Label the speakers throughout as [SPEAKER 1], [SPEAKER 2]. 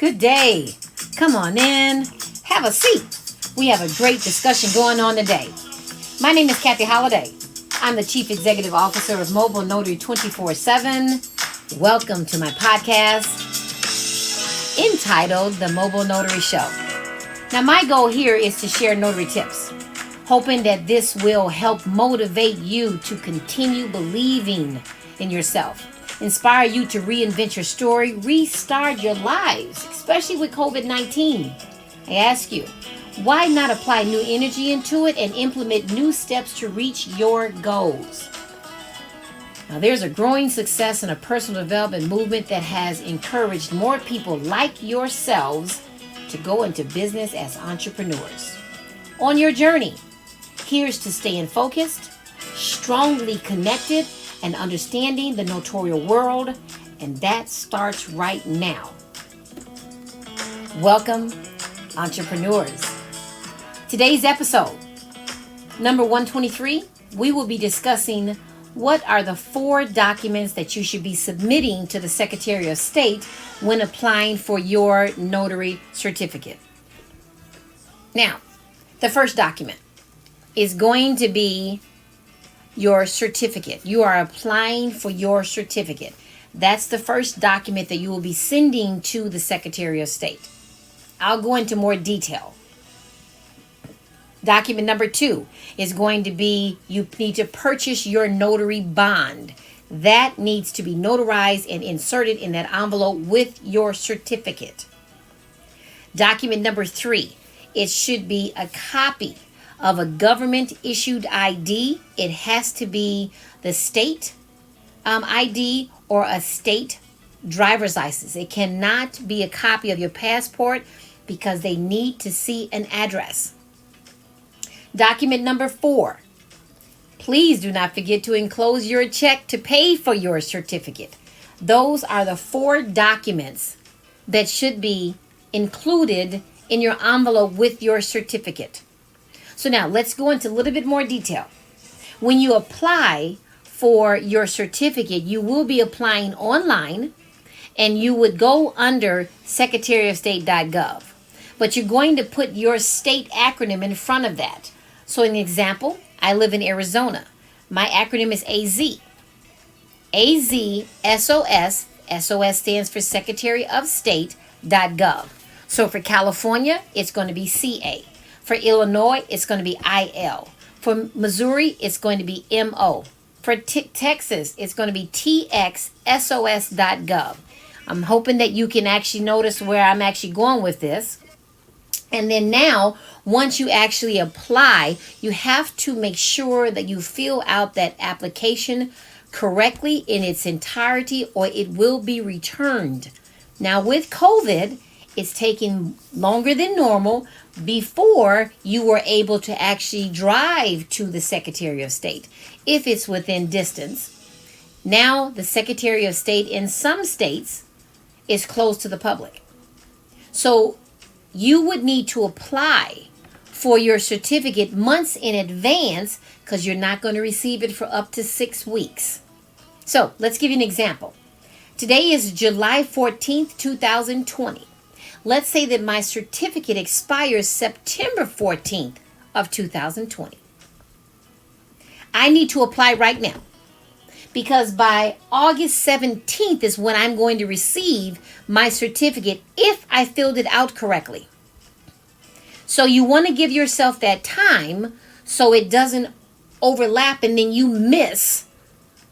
[SPEAKER 1] Good day. Come on in. Have a seat. We have a great discussion going on today. My name is Kathy Holliday. I'm the Chief Executive Officer of Mobile Notary 24/7. Welcome to my podcast entitled The Mobile Notary Show. Now, my goal here is to share notary tips, hoping that this will help motivate you to continue believing in yourself, inspire you to reinvent your story, restart your lives, especially with COVID-19. I ask you, why not apply new energy into it and implement new steps to reach your goals? Now, there's a growing success in a personal development movement that has encouraged more people like yourselves to go into business as entrepreneurs. On your journey, here's to staying focused, strongly connected, and understanding the notarial world, and that starts right now. Welcome, entrepreneurs. Today's episode, number 123, we will be discussing what are the 4 documents that you should be submitting to the Secretary of State when applying for your notary certificate. Now, the first document is going to be your certificate. You are applying for your certificate. That's the first document that you will be sending to the Secretary of State. I'll go into more detail. Document number 2 is going to be you need to purchase your notary bond. That needs to be notarized and inserted in that envelope with your certificate. Document number 3, it should be a copy of a government issued ID. It has to be the state ID or a state driver's license. It cannot be a copy of your passport because they need to see an address. Document number 4, please do not forget to enclose your check to pay for your certificate. Those are the 4 documents that should be included in your envelope with your certificate. So now let's go into a little bit more detail. When you apply for your certificate, you will be applying online and you would go under secretaryofstate.gov. But you're going to put your state acronym in front of that. So an example, I live in Arizona. My acronym is AZ. AZ, SOS. SOS stands for Secretary of State.gov. So for California, it's going to be CA. For Illinois, it's going to be IL. For Missouri, it's going to be MO. For Texas, it's going to be TXSOS.gov. I'm hoping that you can actually notice where I'm actually going with this. And then now, once you actually apply, you have to make sure that you fill out that application correctly in its entirety or it will be returned. Now with COVID, it's taking longer than normal before you were able to actually drive to the Secretary of State, if it's within distance. Now the Secretary of State in some states is closed to the public. So you would need to apply for your certificate months in advance because you're not going to receive it for up to 6 weeks. So let's give you an example. Today is July 14th, 2020. Let's say that my certificate expires September 14th of 2020. I need to apply right now because by August 17th is when I'm going to receive my certificate if I filled it out correctly. So you want to give yourself that time so it doesn't overlap and then you miss,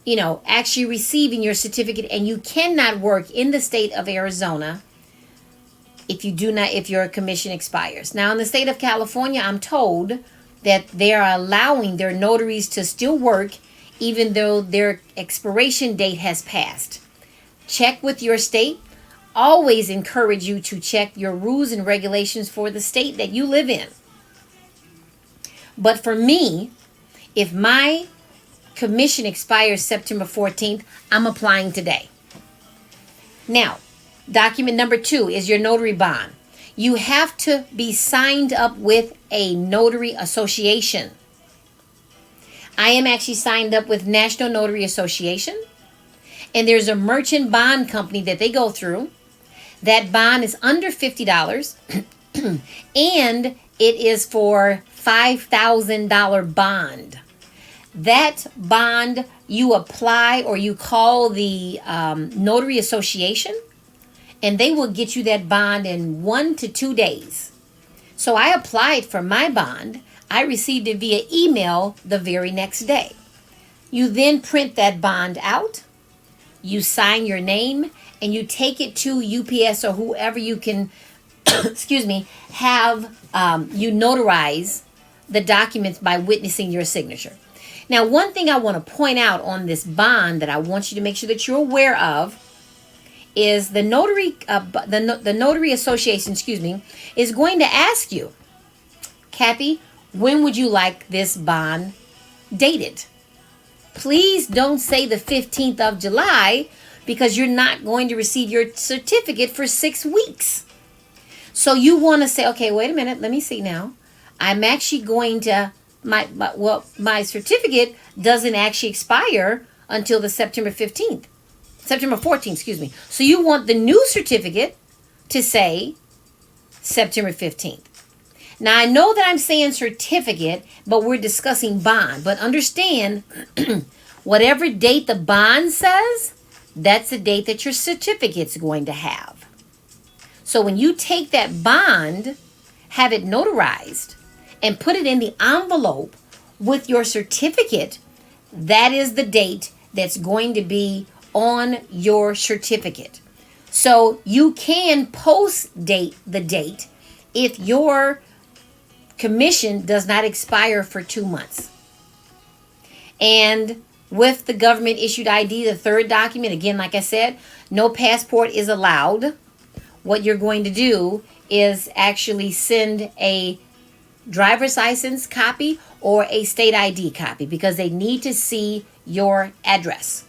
[SPEAKER 1] actually receiving your certificate, and you cannot work in the state of Arizona if your commission expires. Now in the state of California, I'm told that they are allowing their notaries to still work even though their expiration date has passed. Check with your state. Always encourage you to check your rules and regulations for the state that you live in. But for me, if my commission expires September 14th, I'm applying today. Now, document number 2 is your notary bond. You have to be signed up with a notary association. I am actually signed up with National Notary Association. And there's a merchant bond company that they go through. That bond is under $50 and it is for $5,000 bond. That bond, you apply or you call the Notary Association, and they will get you that bond in 1 to 2 days. So I applied for my bond. I received it via email the very next day. You then print that bond out, you sign your name, and you take it to UPS or whoever you can, excuse me, have you notarize the documents by witnessing your signature. Now, one thing I want to point out on this bond that I want you to make sure that you're aware of is the Notary Association, is going to ask you, Kathy, when would you like this bond dated? Please don't say the 15th of July because you're not going to receive your certificate for 6 weeks. So you want to say, okay, wait a minute, let me see now. I'm actually going to, my certificate doesn't actually expire until the September 14th, So you want the new certificate to say September 15th. Now, I know that I'm saying certificate, but we're discussing bond. But understand, whatever date the bond says, that's the date that your certificate's going to have. So when you take that bond, have it notarized, and put it in the envelope with your certificate, that is the date that's going to be on your certificate. So you can post date the date if your commission does not expire for 2 months. And with the government issued ID, the third document, again, like I said, no passport is allowed. What you're going to do is actually send a driver's license copy or a state ID copy because they need to see your address.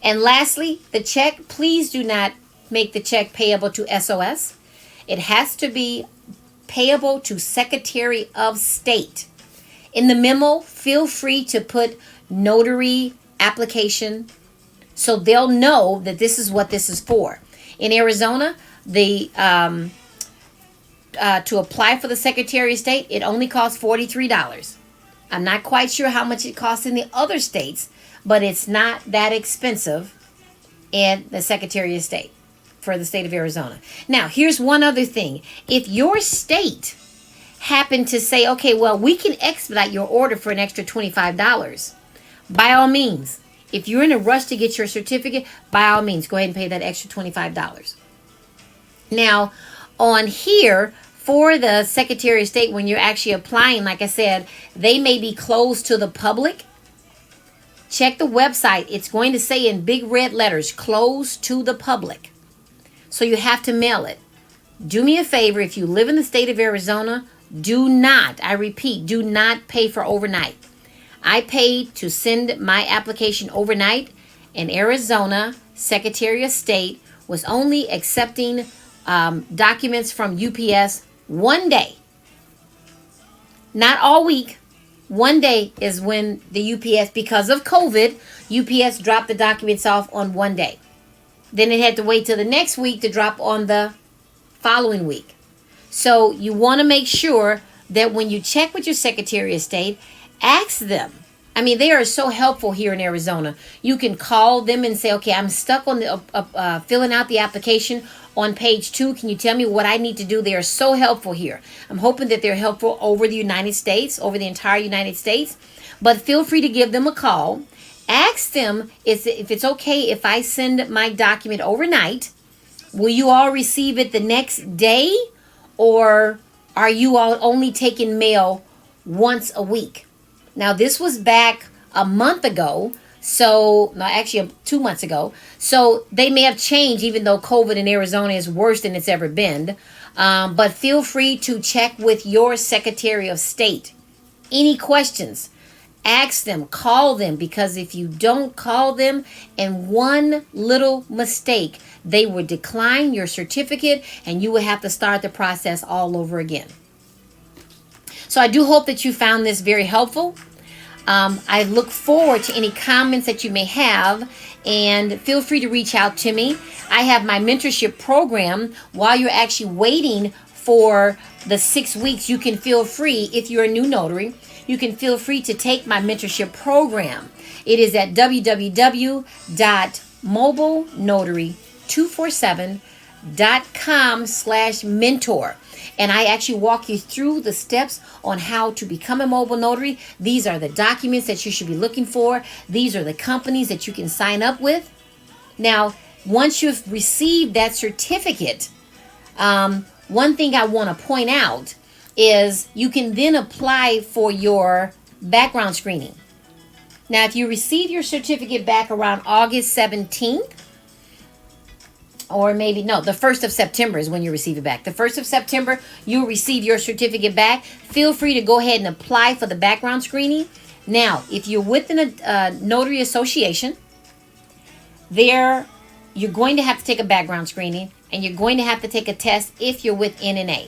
[SPEAKER 1] And lastly, the check, please do not make the check payable to SOS. It has to be payable to Secretary of State. In the memo, feel free to put notary application so they'll know that this is what this is for. In Arizona, to apply for the Secretary of State, it only costs $43. I'm not quite sure how much it costs in the other states, but it's not that expensive in the Secretary of State for the state of Arizona. Now, here's one other thing. If your state happened to say, okay, well, we can expedite your order for an extra $25, by all means, if you're in a rush to get your certificate, by all means, go ahead and pay that extra $25. Now, on here, for the Secretary of State, when you're actually applying, like I said, they may be closed to the public. Check the website. It's going to say in big red letters, closed to the public. So you have to mail it. Do me a favor, if you live in the state of Arizona, do not, I repeat, do not pay for overnight. I paid to send my application overnight, and Arizona Secretary of State was only accepting documents from UPS 1 day. Not all week. 1 day is when the UPS, because of COVID, UPS dropped the documents off on 1 day. Then it had to wait till the next week to drop on the following week. So you want to make sure that when you check with your Secretary of State, ask them. I mean, they are so helpful here in Arizona. You can call them and say, okay, I'm stuck on the filling out the application on page 2. Can you tell me what I need to do? They are so helpful here. I'm hoping that they're helpful over the United States, over the entire United States. But feel free to give them a call. Ask them if it's okay if I send my document overnight. Will you all receive it the next day? Or are you all only taking mail once a week? Now, this was back a month ago. So, no, actually 2 months ago. So they may have changed, even though COVID in Arizona is worse than it's ever been. But feel free to check with your Secretary of State. Any questions, ask them, call them, because if you don't call them and one little mistake, they would decline your certificate and you would have to start the process all over again. So I do hope that you found this very helpful. I look forward to any comments that you may have. and feel free to reach out to me. I have my mentorship program. While you're actually waiting for the 6 weeks, you can feel free, if you're a new notary, you can feel free to take my mentorship program. It is at www.mobilenotary247.com/mentor. And I actually walk you through the steps on how to become a mobile notary. These are the documents that you should be looking for. These are the companies that you can sign up with. Now, once you've received that certificate, one thing I want to point out is you can then apply for your background screening. Now, if you receive your certificate back around August 17th, or maybe, no, the 1st of September is when you receive it back. The 1st of September, you'll receive your certificate back. Feel free to go ahead and apply for the background screening. Now, if you're within a notary association, you're going to have to take a background screening, and you're going to have to take a test if you're with NNA.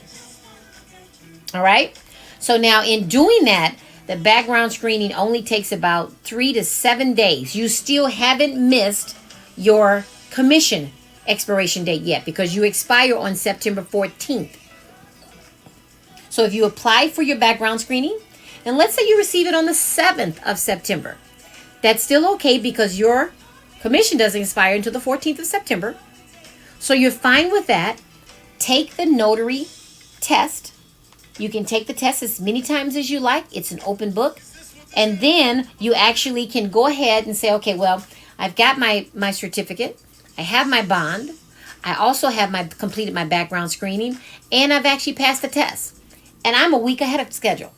[SPEAKER 1] All right? So now in doing that, the background screening only takes about 3 to 7 days. You still haven't missed your commission expiration date yet, because you expire on September 14th. So if you apply for your background screening, and let's say you receive it on the 7th of September, that's still okay, because your commission doesn't expire until the 14th of September. So you're fine with that. Take the notary test. You can take the test as many times as you like. It's an open book. And then you actually can go ahead and say, okay, well, I've got my certificate. I have my bond. I also have completed my background screening. And I've actually passed the test. And I'm a week ahead of schedule.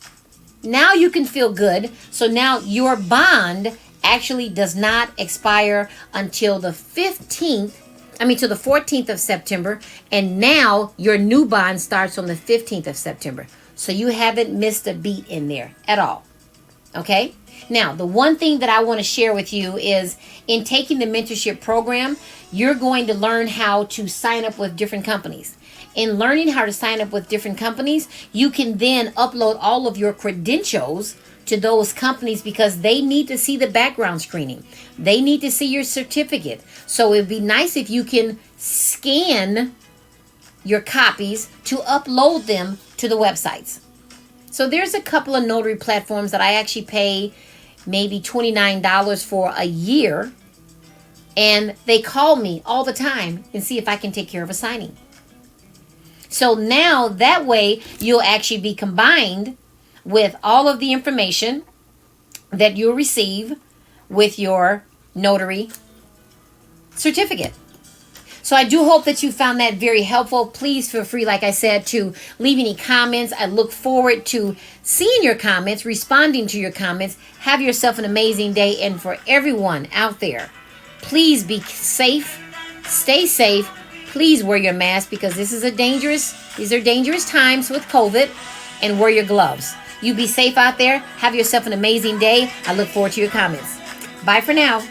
[SPEAKER 1] Now you can feel good. So now your bond actually does not expire until the 14th of September, and now your new bond starts on the 15th of September. So you haven't missed a beat in there at all. Okay? Now, the one thing that I want to share with you is in taking the mentorship program, you're going to learn how to sign up with different companies. In learning how to sign up with different companies, you can then upload all of your credentials to those companies, because they need to see the background screening. They need to see your certificate. So it'd be nice if you can scan your copies to upload them to the websites. So there's a couple of notary platforms that I actually pay maybe $29 for a year, and they call me all the time and see if I can take care of a signing. So now that way you'll actually be combined with all of the information that you'll receive with your notary certificate. So I do hope that you found that very helpful. Please feel free, like I said, to leave any comments. I look forward to seeing your comments, responding to your comments. Have yourself an amazing day. And for everyone out there, please be safe. Stay safe. Please wear your mask, because these are dangerous times with COVID, and wear your gloves. You be safe out there. Have yourself an amazing day. I look forward to your comments. Bye for now.